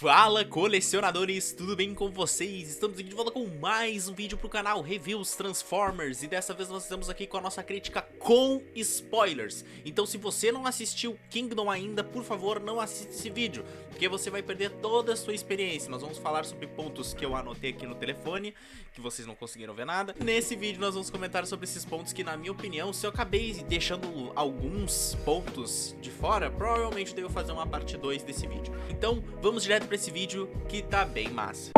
Fala, colecionadores, tudo bem com vocês? Estamos aqui de volta com mais um vídeo pro canal Reviews Transformers. E dessa vez nós estamos aqui com a nossa crítica com spoilers. Então se você não assistiu Kingdom ainda, por favor, não assista esse vídeo, porque você vai perder toda a sua experiência. Nós vamos falar sobre pontos que eu anotei aqui no telefone, que vocês não conseguiram ver nada. Nesse vídeo nós vamos comentar sobre esses pontos que, na minha opinião, se eu acabei deixando alguns pontos de fora, provavelmente devo fazer uma parte 2 desse vídeo. Então vamos direto pra esse vídeo que tá bem massa.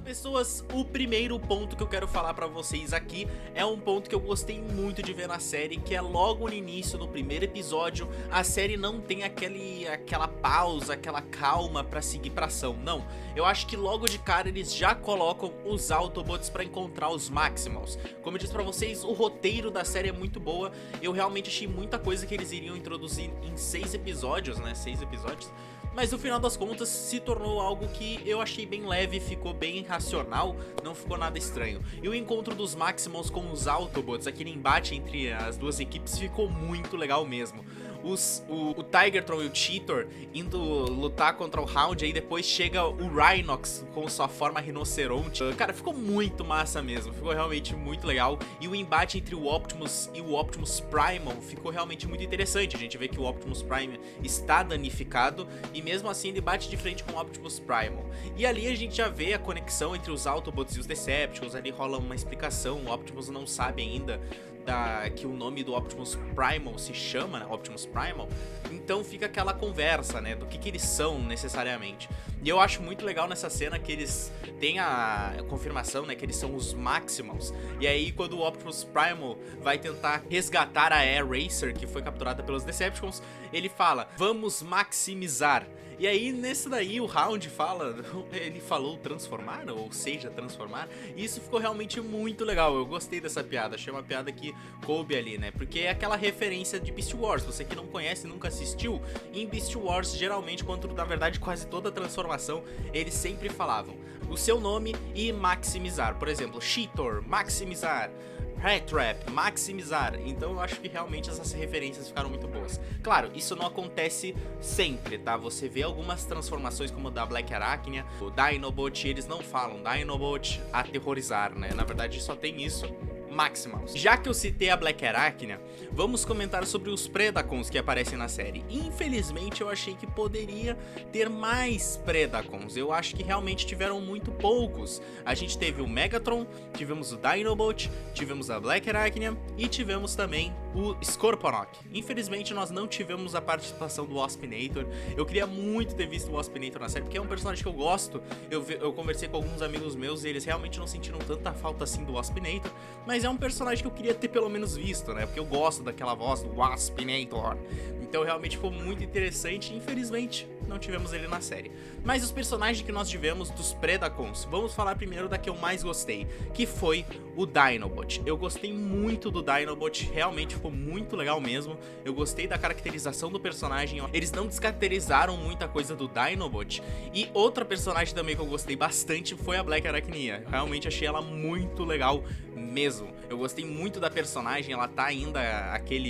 Pessoas, o primeiro ponto que eu quero falar pra vocês aqui é um ponto que eu gostei muito de ver na série, que é logo no início, no primeiro episódio. A série não tem aquela pausa, aquela calma pra seguir pra ação, não. Eu acho que logo de cara eles já colocam os Autobots pra encontrar os Maximals. Como eu disse pra vocês, o roteiro da série é muito boa. Eu realmente achei muita coisa que eles iriam introduzir em 6 episódios, né, 6 episódios. Mas no final das contas se tornou algo que eu achei bem leve, ficou bem racional, não ficou nada estranho. E o encontro dos Maximals com os Autobots, aquele embate entre as duas equipes, ficou muito legal mesmo. O Tigertron e o Cheetor indo lutar contra o Hound, aí depois chega o Rhinox com sua forma rinoceronte. Cara, ficou muito massa mesmo, ficou realmente muito legal. E o embate entre o Optimus e o Optimus Primal ficou realmente muito interessante. A gente vê que o Optimus Prime está danificado e mesmo assim ele bate de frente com o Optimus Primal. E ali a gente já vê a conexão entre os Autobots e os Decepticons, ali rola uma explicação, o Optimus não sabe ainda que o nome do Optimus Primal se chama, né, Optimus Primal, então fica aquela conversa, né, do que eles são necessariamente. E eu acho muito legal nessa cena que eles têm a confirmação, né, que eles são os Maximals. E aí quando o Optimus Primal vai tentar resgatar a Air Racer, que foi capturada pelos Decepticons, ele fala, vamos maximizar. E aí nesse daí o Hound fala, ele falou transformar, ou seja, transformar, e isso ficou realmente muito legal. Eu gostei dessa piada, achei uma piada que coube ali, né, porque é aquela referência de Beast Wars. Você que não conhece, nunca assistiu, em Beast Wars geralmente, quando na verdade quase toda a transformação, eles sempre falavam o seu nome e maximizar. Por exemplo, Cheetor, maximizar, Rat-Trap, maximizar. Então eu acho que realmente essas referências ficaram muito boas. Claro, isso não acontece sempre, tá? Você vê algumas transformações como a da Black Arachnia, o Dinobot, eles não falam Dinobot aterrorizar, né? Na verdade só tem isso, Maximals. Já que eu citei a Black Arachnia, vamos comentar sobre os Predacons que aparecem na série. Infelizmente eu achei que poderia ter mais Predacons. Eu acho que realmente tiveram muito poucos. A gente teve o Megatron, tivemos o Dinobot, tivemos a Black Arachnia e tivemos também o Scorponok. Infelizmente nós não tivemos a participação do Waspinator. Eu queria muito ter visto o Waspinator na série, porque é um personagem que eu gosto. Eu conversei com alguns amigos meus e eles realmente não sentiram tanta falta assim do Waspinator, mas é um personagem que eu queria ter pelo menos visto, né? Porque eu gosto daquela voz do Waspinator. Então realmente ficou muito interessante. Infelizmente não tivemos ele na série. Mas os personagens que nós tivemos dos Predacons, vamos falar primeiro da que eu mais gostei, que foi o Dinobot. Eu gostei muito do Dinobot, realmente ficou muito legal mesmo. Eu gostei da caracterização do personagem. Eles não descaracterizaram muita coisa do Dinobot. E outra personagem também que eu gostei bastante foi a Black Arachnia. Realmente achei ela muito legal mesmo. Eu gostei muito da personagem, ela tá ainda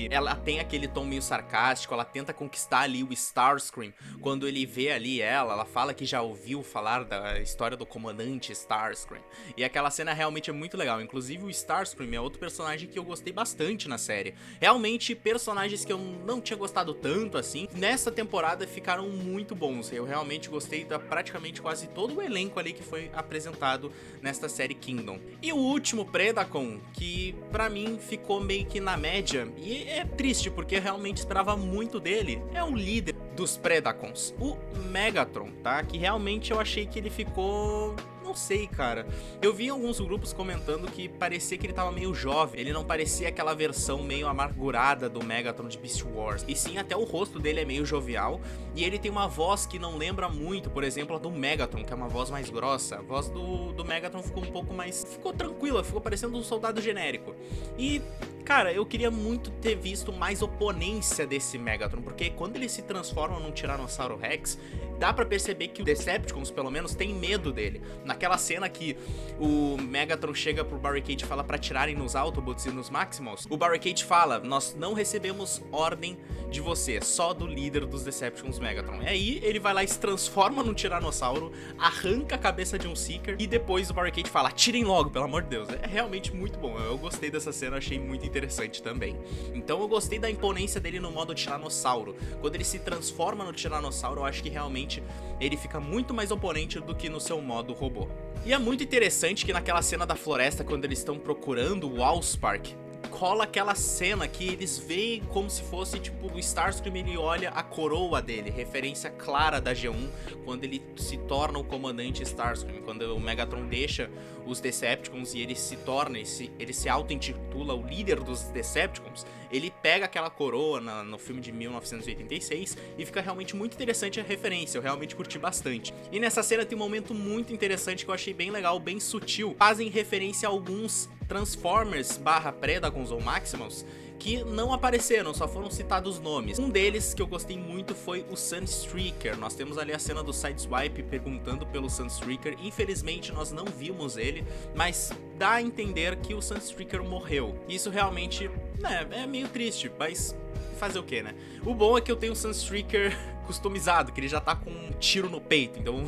ela tem aquele tom meio sarcástico, ela tenta conquistar ali o Starscream. Quando ele vê ali ela fala que já ouviu falar da história do comandante Starscream. E aquela cena realmente é muito legal. Inclusive o Starscream é outro personagem que eu gostei bastante na série. Realmente personagens que eu não tinha gostado tanto assim, nessa temporada ficaram muito bons. Eu realmente gostei da praticamente quase todo o elenco ali que foi apresentado nesta série Kingdom. E o último Predacon, que pra mim ficou meio que na média, e é triste porque eu realmente esperava muito dele, é o líder dos Predacons, o Megatron, tá? Que realmente eu achei que ele ficou... não sei, cara. Eu vi em alguns grupos comentando que parecia que ele tava meio jovem. Ele não parecia aquela versão meio amargurada do Megatron de Beast Wars. E sim, até o rosto dele é meio jovial. E ele tem uma voz que não lembra muito, por exemplo, a do Megatron, que é uma voz mais grossa. A voz do Megatron ficou um pouco mais... ficou tranquila, ficou parecendo um soldado genérico. E cara, eu queria muito ter visto mais oponência desse Megatron, porque quando ele se transforma num Tiranossauro Rex, dá pra perceber que o Decepticons, pelo menos, tem medo dele. Naquela cena que o Megatron chega pro Barricade e fala pra atirarem nos Autobots e nos Maximals, o Barricade fala: nós não recebemos ordem de você, só do líder dos Decepticons, Megatron. E aí ele vai lá e se transforma num Tiranossauro, arranca a cabeça de um Seeker, e depois o Barricade fala: atirem logo, pelo amor de Deus. É realmente muito bom, eu gostei dessa cena, achei muito interessante também. Então eu gostei da imponência dele no modo Tiranossauro. Quando ele se transforma no Tiranossauro, eu acho que realmente ele fica muito mais oponente do que no seu modo robô. E é muito interessante que naquela cena da floresta, quando eles estão procurando o Allspark, rola aquela cena que eles veem como se fosse, tipo, o Starscream, ele olha a coroa dele, referência clara da G1, quando ele se torna o comandante Starscream, quando o Megatron deixa os Decepticons e ele se torna, ele se auto-intitula o líder dos Decepticons, ele pega aquela coroa no filme de 1986 e fica realmente muito interessante a referência, eu realmente curti bastante. E nessa cena tem um momento muito interessante que eu achei bem legal, bem sutil, fazem referência a alguns Transformers / Predacons ou Maximals que não apareceram, só foram citados nomes. Um deles que eu gostei muito foi o Sunstreaker. Nós temos ali a cena do Sideswipe perguntando pelo Sunstreaker. Infelizmente nós não vimos ele, mas dá a entender que o Sunstreaker morreu. Isso realmente, né, é meio triste, mas fazer o que, né? O bom é que eu tenho o Sunstreaker customizado, que ele já tá com um tiro no peito, então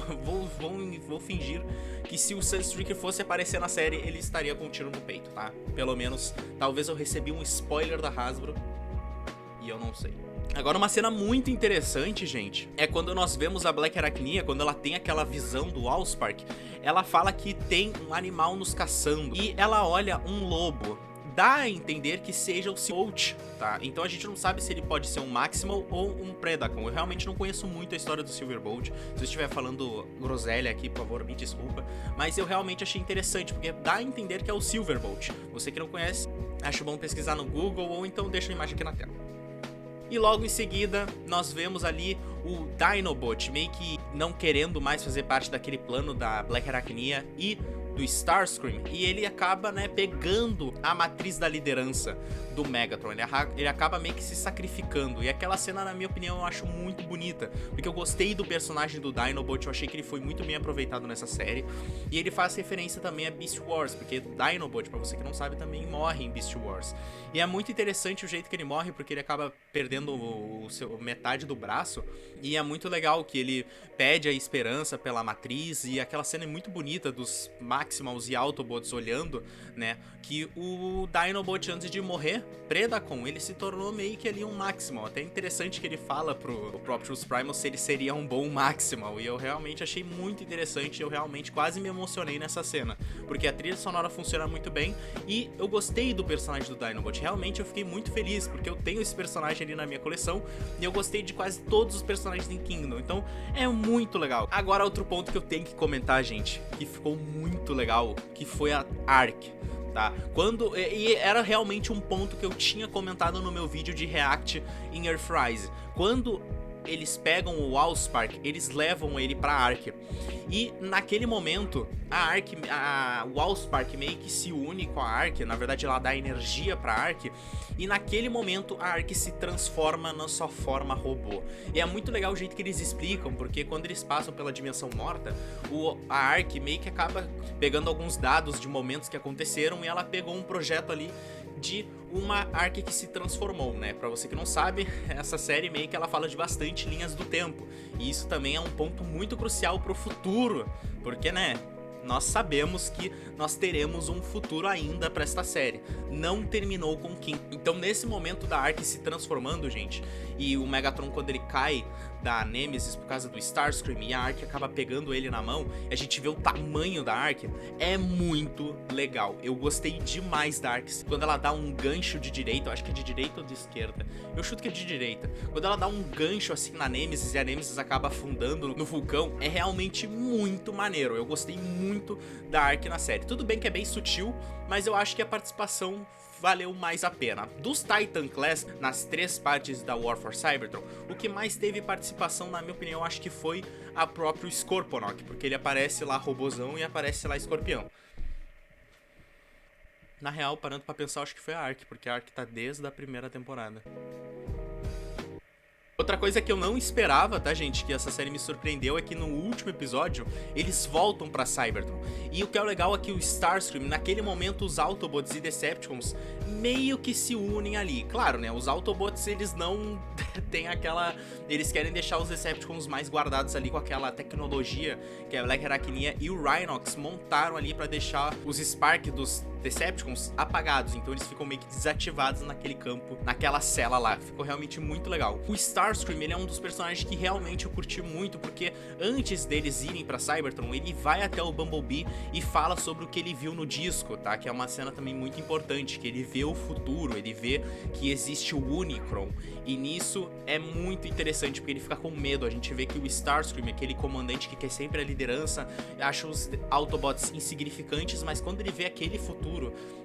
vou fingir que se o Sunstreaker fosse aparecer na série, ele estaria com um tiro no peito, tá? Pelo menos, talvez eu recebi um spoiler da Hasbro e eu não sei. Agora, uma cena muito interessante, gente, é quando nós vemos a Black Arachnia, quando ela tem aquela visão do Allspark, ela fala que tem um animal nos caçando e ela olha um lobo. Dá a entender que seja o Silverbolt, tá? Então a gente não sabe se ele pode ser um Maximal ou um Predacon. Eu realmente não conheço muito a história do Silverbolt. Se eu estiver falando groselha aqui, por favor, me desculpa. Mas eu realmente achei interessante, porque dá a entender que é o Silverbolt. Você que não conhece, acho bom pesquisar no Google ou então deixa a imagem aqui na tela. E logo em seguida, nós vemos ali o Dinobot, meio que não querendo mais fazer parte daquele plano da Black Arachnia e do Starscream, e ele acaba, né, pegando a matriz da liderança do Megatron, ele acaba meio que se sacrificando, e aquela cena, na minha opinião, eu acho muito bonita, porque eu gostei do personagem do Dinobot, eu achei que ele foi muito bem aproveitado nessa série, e ele faz referência também a Beast Wars, porque Dinobot, pra você que não sabe, também morre em Beast Wars, e é muito interessante o jeito que ele morre, porque ele acaba perdendo metade do braço, e é muito legal que ele pede a esperança pela matriz, e aquela cena é muito bonita dos Maximals e Autobots olhando, né, que o Dinobot, antes de morrer, Predacon, ele se tornou meio que ali um Maximal. Até interessante que ele fala pro Optimus Primal se ele seria um bom Maximal, e eu realmente achei muito interessante, eu realmente quase me emocionei nessa cena, porque a trilha sonora funciona muito bem, e eu gostei do personagem do Dinobot, realmente eu fiquei muito feliz, porque eu tenho esse personagem ali na minha coleção, e eu gostei de quase todos os personagens em Kingdom, então é muito legal. Agora, outro ponto que eu tenho que comentar, gente, que ficou muito legal, que foi a Arc, tá? E era realmente um ponto que eu tinha comentado no meu vídeo de React em Earthrise. Quando eles pegam o Allspark, eles levam ele pra Arc. E naquele momento, o Allspark meio que se une com a Arc, na verdade ela dá energia pra Arc, e naquele momento a Arc se transforma na sua forma robô. E é muito legal o jeito que eles explicam, porque quando eles passam pela dimensão morta, a Arc meio que acaba pegando alguns dados de momentos que aconteceram, e ela pegou um projeto ali de uma Arc que se transformou, né? Pra você que não sabe, essa série meio que ela fala de bastante linhas do tempo, e isso também é um ponto muito crucial pro futuro, porque, né, nós sabemos que nós teremos um futuro ainda pra esta série. Não terminou com Kim. Então, nesse momento da Arc se transformando, gente, e o Megatron, quando ele cai da Nemesis por causa do Starscream e a Arc acaba pegando ele na mão, a gente vê o tamanho da Arc, é muito legal. Eu gostei demais da Arc. Quando ela dá um gancho de direita, eu acho que é de direita ou de esquerda, eu chuto que é de direita. Quando ela dá um gancho assim na Nemesis e a Nemesis acaba afundando no vulcão, é realmente muito maneiro. Eu gostei muito da Arc na série. Tudo bem que é bem sutil, mas eu acho que a participação valeu mais a pena. Dos Titan Class, nas 3 partes da War for Cybertron, o que mais teve participação, na minha opinião, acho que foi a próprio Scorponok, porque ele aparece lá robozão e aparece lá escorpião. Na real, parando pra pensar, acho que foi a Ark, porque a Ark tá desde a primeira temporada. Outra coisa que eu não esperava, tá, gente, que essa série me surpreendeu, é que no último episódio eles voltam pra Cybertron. E o que é legal é que o Starscream, naquele momento, os Autobots e Decepticons meio que se unem ali. Claro, né, os Autobots, eles não tem aquela... Eles querem deixar os Decepticons mais guardados ali com aquela tecnologia que a Black Arachnia e o Rhinox montaram ali pra deixar os Spark dos Decepticons apagados, então eles ficam meio que desativados naquele campo, naquela cela lá. Ficou realmente muito legal. O Starscream, ele é um dos personagens que realmente eu curti muito, porque antes deles irem pra Cybertron, ele vai até o Bumblebee e fala sobre o que ele viu no disco, tá? Que é uma cena também muito importante, que ele vê o futuro, ele vê que existe o Unicron, e nisso é muito interessante, porque ele fica com medo. A gente vê que o Starscream, aquele comandante que quer sempre a liderança, acha os Autobots insignificantes, mas quando ele vê aquele futuro,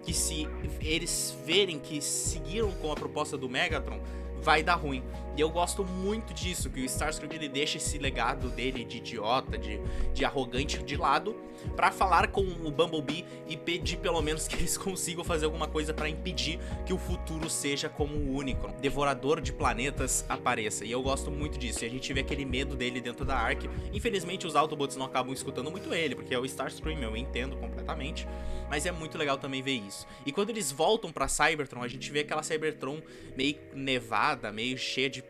que se eles verem que seguiram com a proposta do Megatron, vai dar ruim. E eu gosto muito disso, que o Starscream, ele deixa esse legado dele de idiota, de arrogante de lado, pra falar com o Bumblebee e pedir pelo menos que eles consigam fazer alguma coisa pra impedir que o futuro seja como o Unicron, devorador de planetas, apareça. E eu gosto muito disso, e a gente vê aquele medo dele dentro da Ark. Infelizmente os Autobots não acabam escutando muito ele, porque é o Starscream, eu entendo completamente, mas é muito legal também ver isso. E quando eles voltam pra Cybertron, a gente vê aquela Cybertron meio nevada, meio cheia de...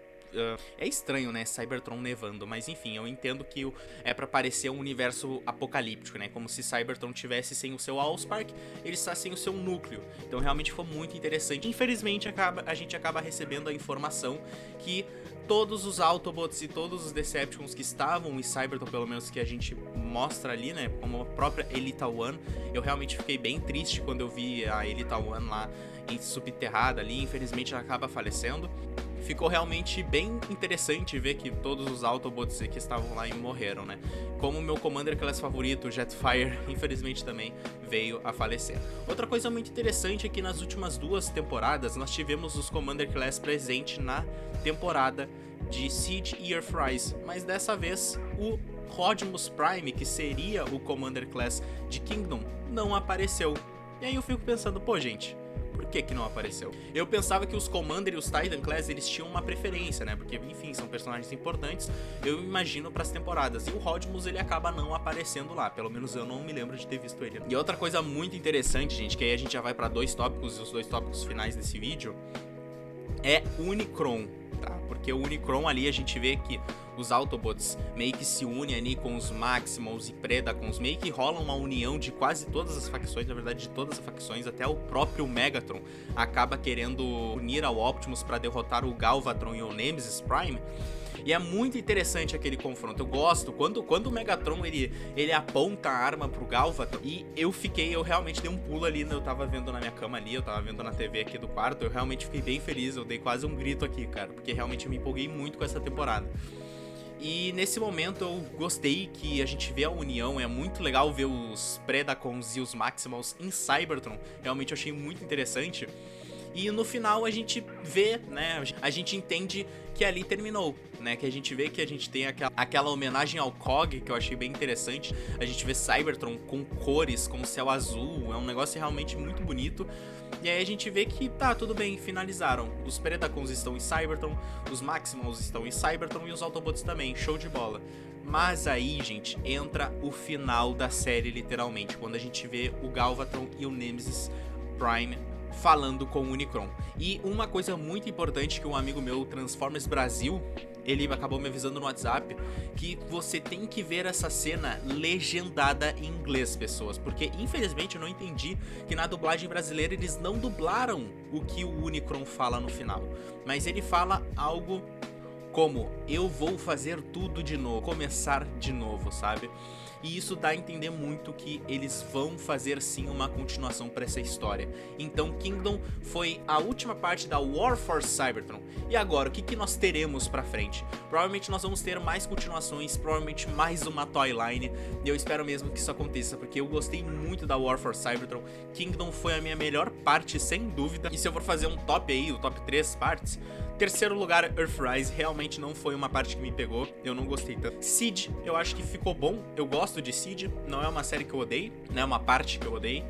é estranho, né, Cybertron nevando, mas enfim, eu entendo que é pra parecer um universo apocalíptico, né, como se Cybertron tivesse sem o seu Allspark, ele está sem o seu núcleo. Então realmente foi muito interessante. Infelizmente a gente acaba recebendo a informação que todos os Autobots e todos os Decepticons que estavam em Cybertron, pelo menos que a gente mostra ali, né, como a própria Elita One, eu realmente fiquei bem triste quando eu vi a Elita One lá subterrada ali. Infelizmente ela acaba falecendo. Ficou realmente bem interessante ver que todos os Autobots que estavam lá morreram, né? Como o meu Commander Class favorito, o Jetfire, infelizmente também veio a falecer. Outra coisa muito interessante é que nas últimas 2 temporadas nós tivemos os Commander Class presentes na temporada de Siege e Earthrise, mas dessa vez o Rodimus Prime, que seria o Commander Class de Kingdom, não apareceu. E aí eu fico pensando, pô, gente, por que não apareceu? Eu pensava que os Commander e os Titan Class, eles tinham uma preferência, né? Porque, enfim, são personagens importantes, eu imagino, pras temporadas. E o Rodimus, ele acaba não aparecendo lá. Pelo menos eu não me lembro de ter visto ele. E outra coisa muito interessante, gente, que aí a gente já vai pra 2 tópicos, e os 2 tópicos finais desse vídeo, é Unicron, tá? Porque o Unicron ali, a gente vê que os Autobots meio que se unem ali com os Maximals e Predacons, meio que rola uma união de quase todas as facções, na verdade de todas as facções, até o próprio Megatron acaba querendo unir ao Optimus para derrotar o Galvatron e o Nemesis Prime. E é muito interessante aquele confronto. Eu gosto quando o Megatron ele aponta a arma pro Galvatron, e eu realmente dei um pulo ali, eu tava vendo na minha cama ali, eu tava vendo na TV aqui do quarto, eu realmente fiquei bem feliz, eu dei quase um grito aqui, cara, porque realmente eu me empolguei muito com essa temporada. E nesse momento eu gostei que a gente vê a união, é muito legal ver os Predacons e os Maximals em Cybertron, realmente eu achei muito interessante. E no final a gente vê, né, a gente entende que ali terminou, né, que a gente vê que a gente tem aquela homenagem ao Cog, que eu achei bem interessante. A gente vê Cybertron com cores, com o céu azul, é um negócio realmente muito bonito. E aí a gente vê que tá, tudo bem, finalizaram. Os Predacons estão em Cybertron, os Maximals estão em Cybertron e os Autobots também, show de bola. Mas aí, gente, entra o final da série, literalmente, quando a gente vê o Galvatron e o Nemesis Prime falando com o Unicron. E uma coisa muito importante que um amigo meu, Transformers Brasil, ele acabou me avisando no WhatsApp, que você tem que ver essa cena legendada em inglês, pessoas, porque infelizmente eu não entendi que na dublagem brasileira eles não dublaram o que o Unicron fala no final, mas ele fala algo como: eu vou fazer tudo de novo, começar de novo, sabe? E isso dá a entender muito que eles vão fazer sim uma continuação para essa história. Então Kingdom foi a última parte da War for Cybertron. E agora, o que nós teremos pra frente? Provavelmente nós vamos ter mais continuações, provavelmente mais uma toy line, e eu espero mesmo que isso aconteça, porque eu gostei muito da War for Cybertron. Kingdom foi a minha melhor parte, sem dúvida. E se eu for fazer um top aí, o top 3 partes, terceiro lugar, Earthrise, realmente não foi uma parte que me pegou, eu não gostei tanto. Siege, eu acho que ficou bom, eu gosto de Siege, não é uma série que eu odeio, não é uma parte que eu odeio,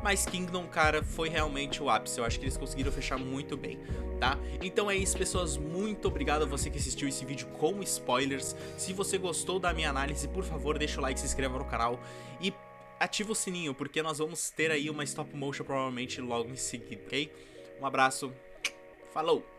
mas Kingdom, cara, foi realmente o ápice. Eu acho que eles conseguiram fechar muito bem, tá? Então é isso, pessoas, muito obrigado a você que assistiu esse vídeo com spoilers. Se você gostou da minha análise, por favor, deixa o like, se inscreva no canal e ativa o sininho, porque nós vamos ter aí uma stop motion provavelmente logo em seguida, ok? Um abraço, falou!